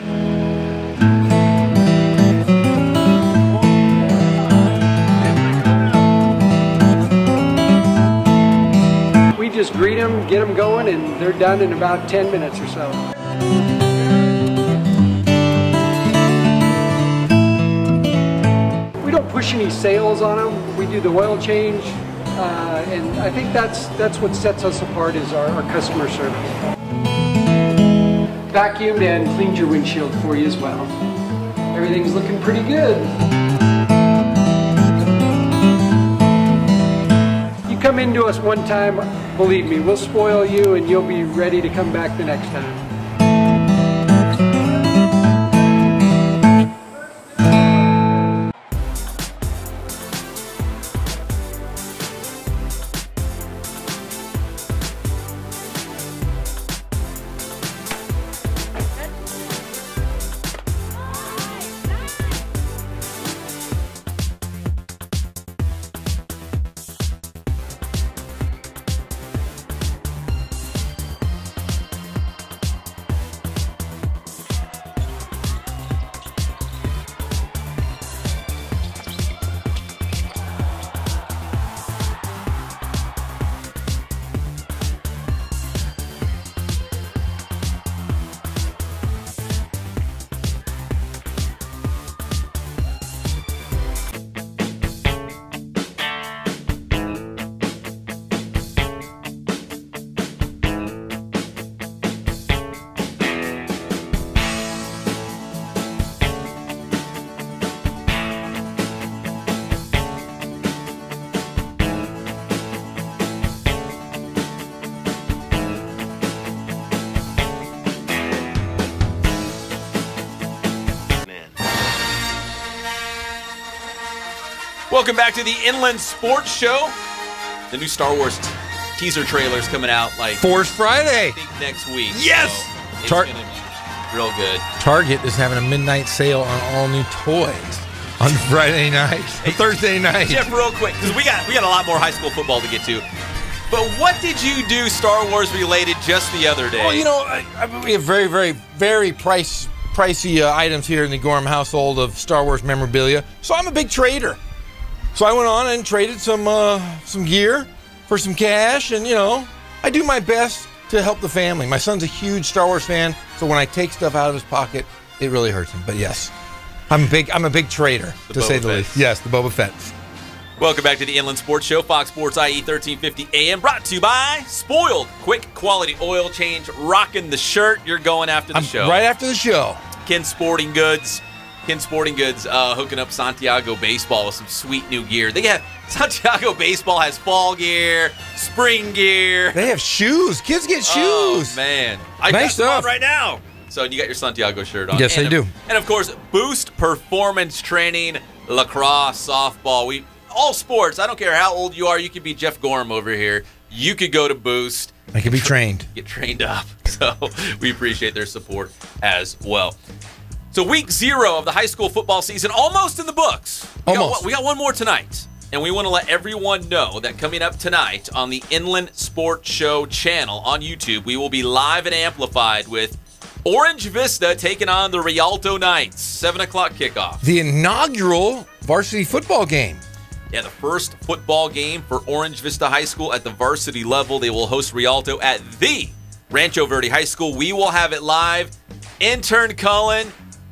We just greet them, get them going, and they're done in about 10 minutes or so. We don't push any sales on them. We do the oil change, and I think that's what sets us apart, is our customer service. Vacuumed and cleaned your windshield for you as well. Everything's looking pretty good. Come into us one time, believe me, we'll spoil you and you'll be ready to come back the next time. Welcome back to the Inland Sports Show. The new Star Wars teaser trailer's coming out like Force Friday. I think next week. Yes. So it's going to be real good. Target is having a midnight sale on all new toys on Friday night, Thursday night. Jeff, real quick, because we got a lot more high school football to get to. But what did you do Star Wars related just the other day? Well, you know, we have very, very, very pricey items here in the Gorham household of Star Wars memorabilia. So I'm a big trader. So I went on and traded some gear for some cash, and you know, I do my best to help the family. My son's a huge Star Wars fan, so when I take stuff out of his pocket, it really hurts him. But yes, I'm a big trader, to say the least. Yes, the Boba Fett. Welcome back to the Inland Sports Show, Fox Sports IE 1350 AM, brought to you by Spoiled. Quick quality oil change, rocking the shirt. You're going after the show. Right after the show. Ken Sporting Goods hooking up Santiago Baseball with some sweet new gear. They have Santiago Baseball has fall gear, spring gear. They have shoes. Kids get shoes. Oh, man. I got Nice some on stuff. right now. So you got your Santiago shirt on. Yes, they do. And, of course, Boost Performance Training, lacrosse, softball. All sports. I don't care how old you are. You could be Jeff Gorham over here. You could go to Boost. I could be trained. Get trained up. So we appreciate their support as well. So week 0 of the high school football season almost in the books. We got one more tonight. And we want to let everyone know that coming up tonight on the Inland Sports Show channel on YouTube, we will be live and amplified with Orange Vista taking on the Rialto Knights. 7 o'clock kickoff. The inaugural varsity football game. Yeah, the first football game for Orange Vista High School at the varsity level. They will host Rialto at the Rancho Verde High School. We will have it live. Intern Cullen,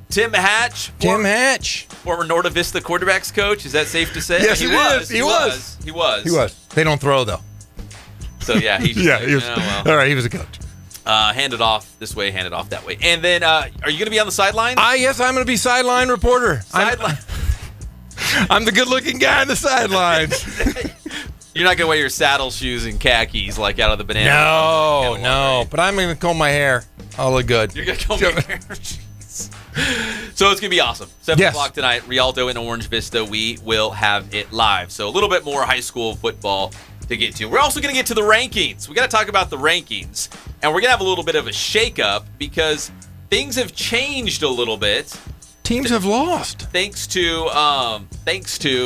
Tim Hatch. Former Norta Vista quarterbacks coach. Is that safe to say? Yes, He was. They don't throw, though. So, yeah, he just he was, all right, he was a coach. Hand it off this way, hand it off that way. And then, are you going to be on the sidelines? Yes, I'm going to be sideline reporter. I'm the good-looking guy on the sidelines. You're not going to wear your saddle shoes and khakis like out of the banana. No. But I'm going to comb my hair. I'll look good. You're going to comb your hair. So it's going to be awesome. 7 o'clock tonight, Rialto in Orange Vista. We will have it live. So a little bit more high school football to get to. We're also going to get to the rankings. We got to talk about the rankings. And we're going to have a little bit of a shakeup because things have changed a little bit. Teams have lost. Thanks to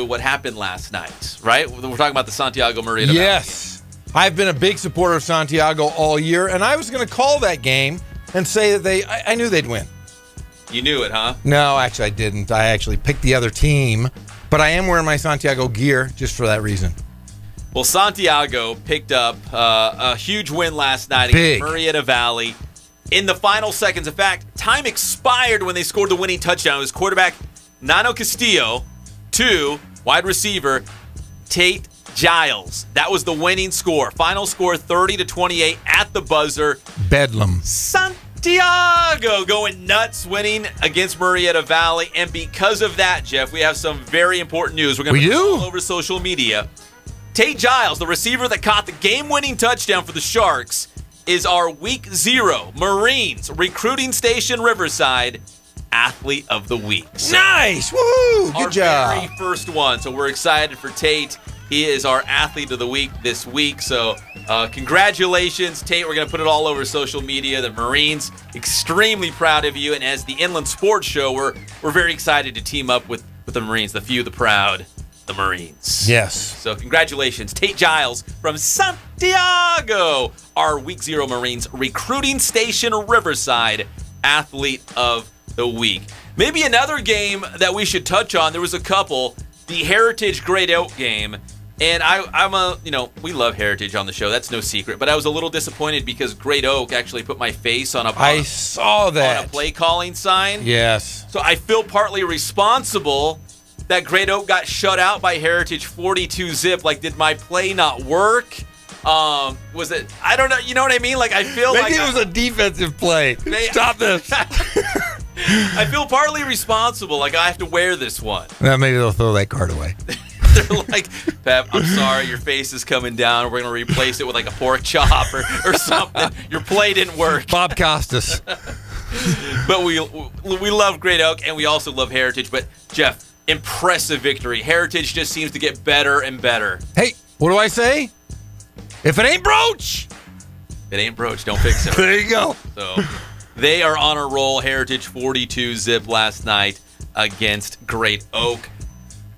what happened last night, right? We're talking about the Santiago Murrieta Valley. Yes. I've been a big supporter of Santiago all year, and I was going to call that game and say that I knew they'd win. You knew it, huh? No, actually, I didn't. I actually picked the other team, but I am wearing my Santiago gear just for that reason. Well, Santiago picked up a huge win last night against Murrieta Valley. In the final seconds, in fact, time expired when they scored the winning touchdown. It was quarterback Nano Castillo to wide receiver Tate Giles. That was the winning score. Final score 30-28 at the buzzer. Bedlam. Santiago going nuts, winning against Murrieta Valley. And because of that, Jeff, we have some very important news. We're going to put it all over social media. Tate Giles, the receiver that caught the game-winning touchdown for the Sharks, is our Week 0 Marines Recruiting Station Riverside Athlete of the Week. So nice! Woohoo! Good job. Our very first one. So we're excited for Tate. He is our Athlete of the Week this week. So congratulations, Tate. We're going to put it all over social media. The Marines, extremely proud of you. And as the Inland Sports Show, we're very excited to team up with the Marines, the few, the proud, the Marines. Yes. So congratulations, Tate Giles from Santiago, our Week 0 Marines Recruiting Station Riverside Athlete of the Week. Maybe another game that we should touch on. There was a couple. The Heritage Great Oak game. And we love Heritage on the show. That's no secret. But I was a little disappointed because Great Oak actually put my face on I saw that. On a play calling sign. Yes. So I feel partly responsible that Great Oak got shut out by Heritage 42-zip. Like, did my play not work? Was it? I don't know. You know what I mean? Like, I feel maybe it was a defensive play. Stop this. I feel partly responsible. Like, I have to wear this one. Well, maybe they'll throw that card away. They're like, Pep, I'm sorry, your face is coming down. We're going to replace it with like a pork chop or something. Your play didn't work. Bob Costas. But we love Great Oak, and we also love Heritage. But, Jeff, impressive victory. Heritage just seems to get better and better. Hey, what do I say? If it ain't broach, it ain't broach. Don't fix it. There you go. So they are on a roll. Heritage 42-zip last night against Great Oak.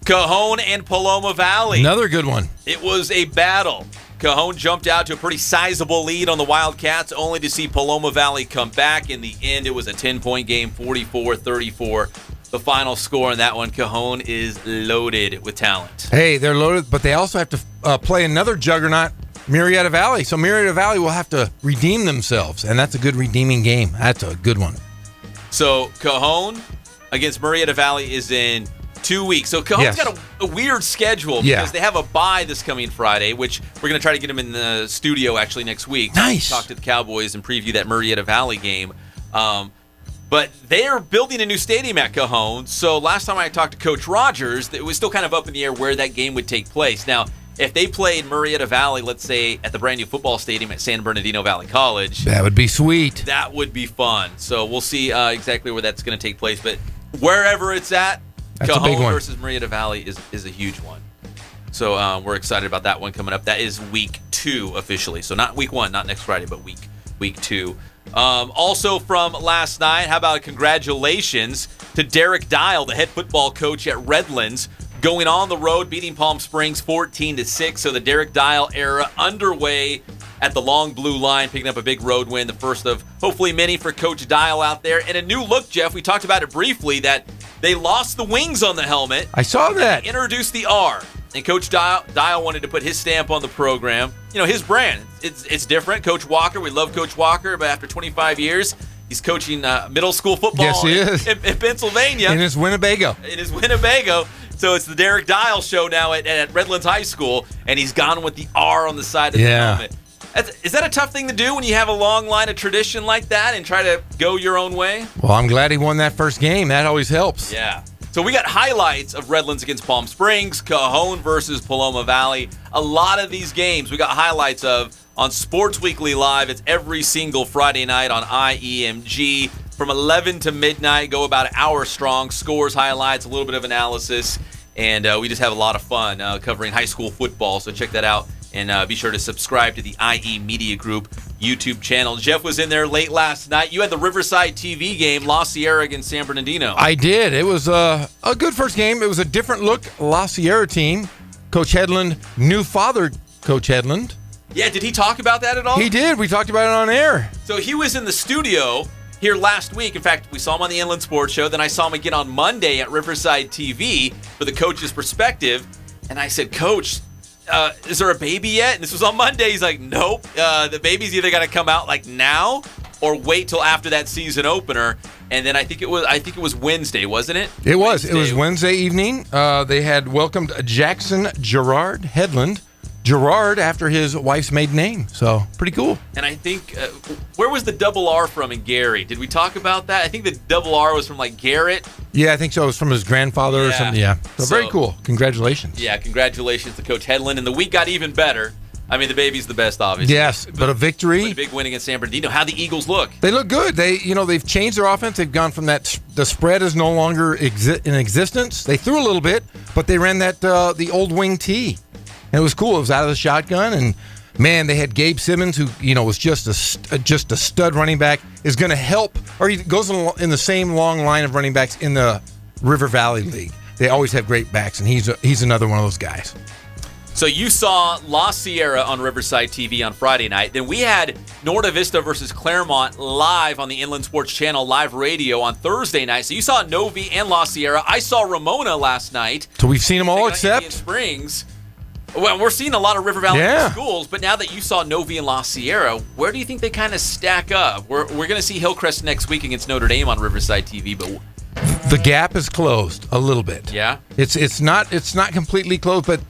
Cajon and Paloma Valley. Another good one. It was a battle. Cajon jumped out to a pretty sizable lead on the Wildcats, only to see Paloma Valley come back. In the end, it was a 10-point game, 44-34. The final score in that one. Cajon is loaded with talent. Hey, they're loaded, but they also have to play another juggernaut, Murrieta Valley. So Murrieta Valley will have to redeem themselves, and that's a good redeeming game. That's a good one. So Cajon against Murrieta Valley is in 2 weeks. So Cajon's got a weird schedule because they have a bye this coming Friday, which we're going to try to get them in the studio actually next week. Nice. Talk to the Cowboys and preview that Murrieta Valley game. But they are building a new stadium at Cajon. So last time I talked to Coach Rogers, it was still kind of up in the air where that game would take place. Now, if they played Murrieta Valley, let's say, at the brand new football stadium at San Bernardino Valley College. That would be sweet. That would be fun. So we'll see exactly where that's going to take place. But wherever it's at, that's Cajon versus Murrieta Valley is a huge one. So we're excited about that one coming up. That is week 2 officially. So not week 1, not next Friday, but week 2. Also from last night, how about congratulations to Derek Dial, the head football coach at Redlands, going on the road, beating Palm Springs 14-6. So the Derek Dial era underway at the Long Blue Line, picking up a big road win, the first of hopefully many for Coach Dial out there. And a new look, Jeff. We talked about it briefly, that they lost the wings on the helmet. I saw that. Introduced the R. And Coach Dial wanted to put his stamp on the program. You know, his brand. It's different. Coach Walker, we love Coach Walker, but after 25 years, he's coaching middle school football in Pennsylvania. In his Winnebago. So it's the Derek Dial show now at Redlands High School, and he's gone with the R on the side of the helmet. Is that a tough thing to do when you have a long line of tradition like that and try to go your own way? Well, I'm glad he won that first game. That always helps. Yeah. So we got highlights of Redlands against Palm Springs, Cajon versus Paloma Valley. A lot of these games we got highlights of on Sports Weekly Live. It's every single Friday night on IEMG from 11 to midnight. Go about an hour strong. Scores, highlights, a little bit of analysis. And we just have a lot of fun covering high school football. So check that out. And be sure to subscribe to the IE Media Group YouTube channel. Jeff was in there late last night. You had the Riverside TV game, La Sierra against San Bernardino. I did. It was a good first game. It was a different look La Sierra team. Coach Hedlund, new father Coach Hedlund. Yeah, did he talk about that at all? He did. We talked about it on air. So he was in the studio here last week. In fact, we saw him on the Inland Sports Show. Then I saw him again on Monday at Riverside TV for the coach's perspective. And I said, Coach, is there a baby yet? And this was on Monday. He's like, nope. The baby's either got to come out like now or wait till after that season opener. And then I think it was Wednesday, wasn't it? It was. It was Wednesday evening. They had welcomed Jackson Gerard Hedlund. Gerard after his wife's maiden name. So pretty cool. And I think, where was the double R from in Gary? Did we talk about that? I think the double R was from like Garrett. Yeah, I think so. It was from his grandfather or something. Yeah. So very cool. Congratulations. Yeah, congratulations to Coach Hedlund. And the week got even better. I mean, the baby's the best, obviously. Yes, but a victory. But a big win against San Bernardino. How the Eagles look? They look good. They've changed their offense. They've gone from that. The spread is no longer in existence. They threw a little bit, but they ran that the old wing T. And it was cool. It was out of the shotgun, and man, they had Gabe Simmons, who was just a stud running back. Is going to help, or he goes in the same long line of running backs in the River Valley League. They always have great backs, and he's another one of those guys. So you saw La Sierra on Riverside TV on Friday night. Then we had Norte Vista versus Claremont live on the Inland Sports Channel live radio on Thursday night. So you saw Novi and La Sierra. I saw Ramona last night. So we've seen them all except Indian Springs. Well, we're seeing a lot of River Valley schools, but now that you saw Novi and La Sierra, where do you think they kind of stack up? We're going to see Hillcrest next week against Notre Dame on Riverside TV, but the gap is closed a little bit. Yeah, it's not completely closed, but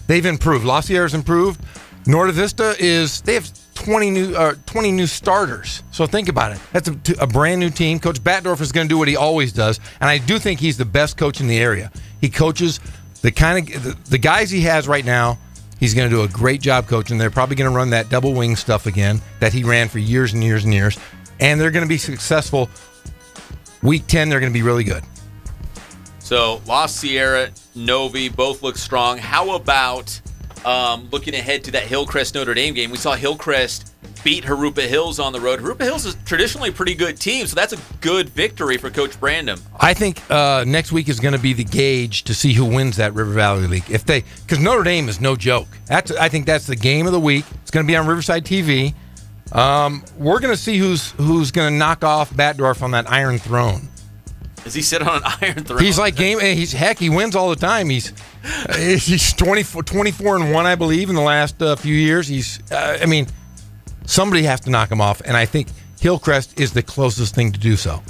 they've improved. La Sierra's improved. Norte Vista they have 20 new starters. So think about it. That's a brand new team. Coach Batdorf is going to do what he always does, and I do think he's the best coach in the area. He coaches the guys he has right now. He's going to do a great job coaching. They're probably going to run that double wing stuff again that he ran for years and years and years, and they're going to be successful. Week 10, they're going to be really good. So La Sierra, Novi both look strong. How about looking ahead to that Hillcrest Notre Dame game? We saw Hillcrest beat Harupa Hills on the road. Harupa Hills is traditionally a pretty good team, so that's a good victory for Coach Brandon. I think next week is going to be the gauge to see who wins that River Valley League. Because Notre Dame is no joke. I think that's the game of the week. It's going to be on Riverside TV. We're going to see who's going to knock off Batdorf on that Iron Throne. Does he sit on an Iron Throne? He's like he wins all the time. He's 24-1, I believe, in the last few years. Somebody has to knock him off, and I think Hillcrest is the closest thing to do so.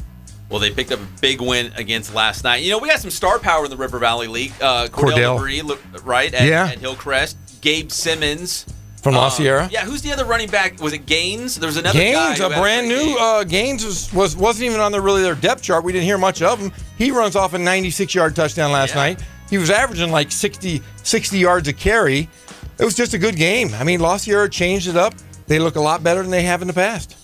Well, they picked up a big win against last night. We got some star power in the River Valley League. Cordell LeBrie, right, at Hillcrest. Gabe Simmons. From La Sierra? Yeah, who's the other running back? Was it Gaines? There was another Gaines, guy. a brand new. Gaines wasn't even on their depth chart. We didn't hear much of him. He runs off a 96-yard touchdown last night. He was averaging like 60 yards a carry. It was just a good game. La Sierra changed it up. They look a lot better than they have in the past.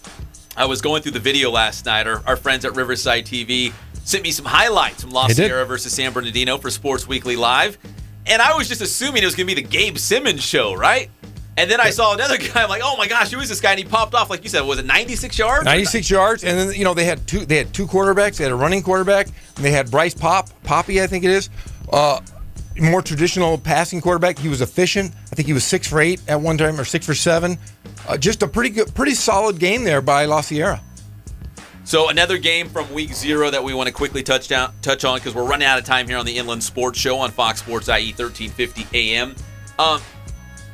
I was going through the video last night. Our friends at Riverside TV sent me some highlights from La Sierra versus San Bernardino for Sports Weekly Live. And I was just assuming it was going to be the Gabe Simmons show, right? And then I saw another guy. I'm like, oh my gosh, who is this guy? And he popped off, like you said, was it 96 yards? 96 yards, and then they had two quarterbacks. They had a running quarterback, and they had Bryce Poppy, I think it is, more traditional passing quarterback. He was efficient. I think he was 6 for 8 at one time, or 6 for 7. Just a pretty solid game there by La Sierra. So another game from Week 0 that we want to quickly touch on because we're running out of time here on the Inland Sports Show on Fox Sports IE 1350 AM.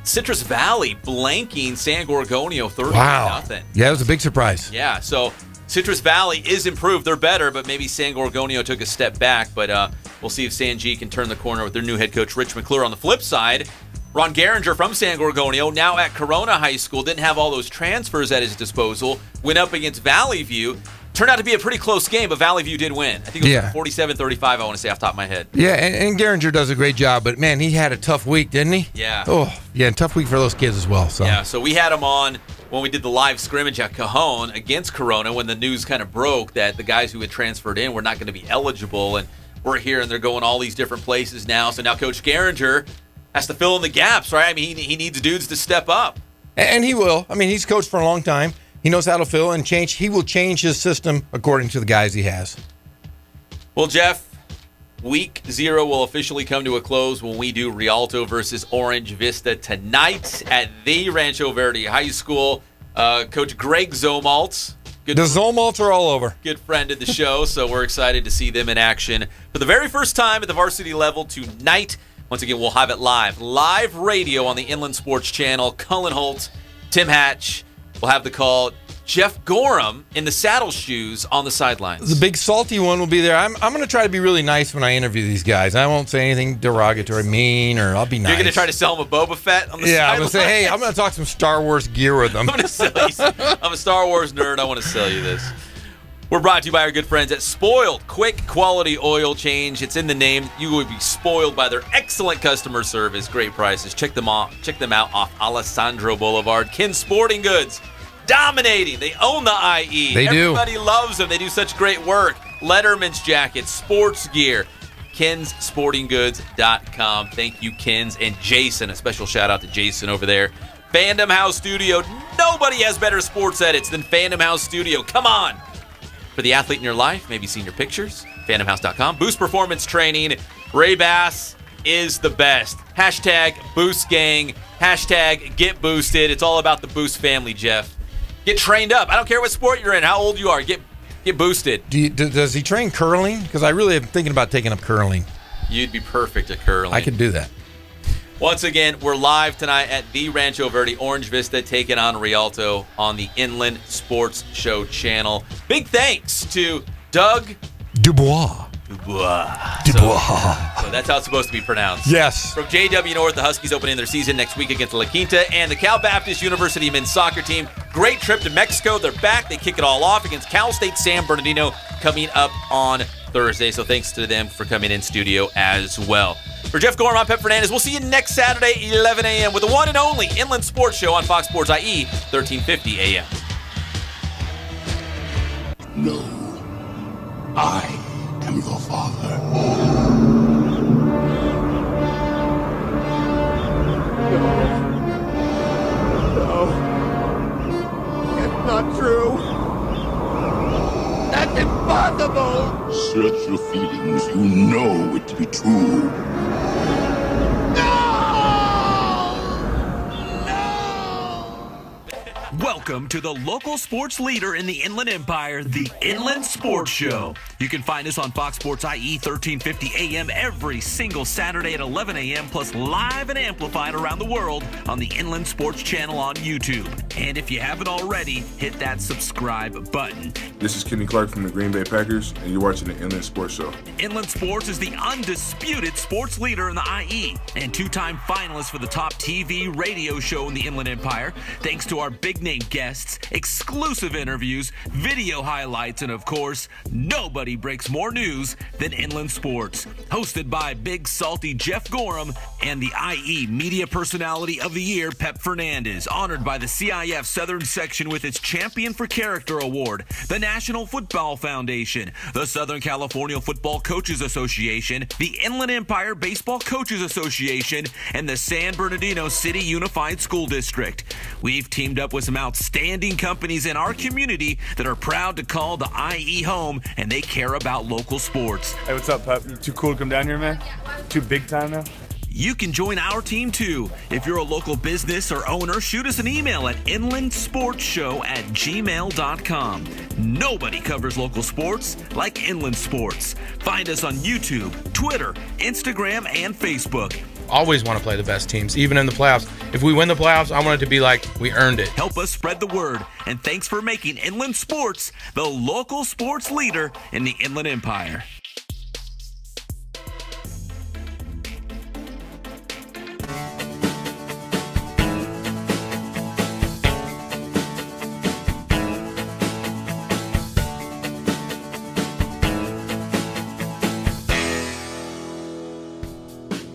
Citrus Valley blanking San Gorgonio 30-0. Yeah, it was a big surprise. Yeah, so Citrus Valley is improved. They're better, but maybe San Gorgonio took a step back. But we'll see if San G can turn the corner with their new head coach, Rich McClure. On the flip side, Ron Garinger from San Gorgonio, now at Corona High School, didn't have all those transfers at his disposal, went up against Valley View. Turned out to be a pretty close game, but Valley View did win. I think it was 47-35, I want to say off the top of my head. Yeah, and Garinger does a great job, but man, he had a tough week, didn't he? Yeah. Oh, yeah, tough week for those kids as well. So. Yeah, so we had him on when we did the live scrimmage at Cajon against Corona when the news kind of broke that the guys who had transferred in were not going to be eligible, and we're here and they're going all these different places now. So now Coach Garinger has to fill in the gaps, right? He needs dudes to step up. And he will. He's coached for a long time. He knows how to fill and change. He will change his system according to the guys he has. Well, Jeff, Week 0 will officially come to a close when we do Rialto versus Orange Vista tonight at the Rancho Verde High School. Coach Greg Zomalt. The Zomalts are all over. Good friend of the show, so we're excited to see them in action for the very first time at the varsity level tonight. Once again, we'll have it live radio on the Inland Sports Channel. Cullen Holt, Tim Hatch. We'll have the call. Jeff Gorham in the saddle shoes on the sidelines. The big salty one will be there. I'm going to try to be really nice when I interview these guys. I won't say anything derogatory, mean, or I'll be nice. You're going to try to sell them a Boba Fett on the sidelines? Yeah, I'm going to say, hey, I'm going to talk some Star Wars gear with them. I'm a Star Wars nerd. I want to sell you this. We're brought to you by our good friends at Spoiled. Quick, quality oil change. It's in the name. You will be spoiled by their excellent customer service. Great prices. Check them out off Alessandro Boulevard. Ken's Sporting Goods. Dominating. They own the IE. They do. Everybody loves them. They do such great work. Letterman's jackets, sports gear. Ken'sSportingGoods.com. Thank you, Ken's and Jason. A special shout out to Jason over there. Fandom House Studio. Nobody has better sports edits than Fandom House Studio. Come on. For the athlete in your life, maybe seen your pictures. FandomHouse.com. Boost Performance Training. Ray Bass is the best. Hashtag Boost Gang. Hashtag Get Boosted. It's all about the Boost family, Jeff. Get trained up. I don't care what sport you're in, how old you are. Get boosted. Does he train curling? Because I really am thinking about taking up curling. You'd be perfect at curling. I could do that. Once again, we're live tonight at the Rancho Verde Orange Vista, taking on Rialto on the Inland Sports Show channel. Big thanks to Doug Dubois. So that's how it's supposed to be pronounced. Yes. From JW North, the Huskies opening their season next week against La Quinta, and the Cal Baptist University men's soccer team. Great trip to Mexico. They're back. They kick it all off against Cal State San Bernardino coming up on Thursday. So thanks to them for coming in studio as well. For Jeff Gorham, I'm Pep Fernandez. We'll see you next Saturday, 11 a.m. with the one and only Inland Sports Show on Fox Sports IE, 1350 a.m. No, I am your father. impossible! Search your feelings. You know it to be true. Welcome to the local sports leader in the Inland Empire, the Inland Sports Show. You can find us on Fox Sports IE 1350 AM every single Saturday at 11 a.m. plus live and amplified around the world on the Inland Sports Channel on YouTube. And if you haven't already, hit that subscribe button. This is Kenny Clark from the Green Bay Packers, and you're watching the Inland Sports Show. Inland Sports is the undisputed sports leader in the IE and two-time finalist for the top TV radio show in the Inland Empire, thanks to our big-name guests, exclusive interviews, video highlights, and of course, nobody breaks more news than Inland Sports. Hosted by Big Salty Jeff Gorham and the IE Media Personality of the Year, Pep Fernandez, honored by the CIF Southern Section with its Champion for Character Award, the National Football Foundation, the Southern California Football Coaches Association, the Inland Empire Baseball Coaches Association, and the San Bernardino City Unified School District. We've teamed up with some outstanding companies in our community that are proud to call the IE home, and they care about local sports. Hey, what's up, Pep? You too cool to come down here, man? Too big time now? You can join our team too. If you're a local business or owner, shoot us an email at inlandsportshow@gmail.com. Nobody covers local sports like Inland Sports. Find us on YouTube, Twitter, Instagram, and Facebook. Always want to play the best teams, even in the playoffs. If we win the playoffs, I want it to be like we earned it. Help us spread the word, and thanks for making Inland Sports the local sports leader in the Inland Empire.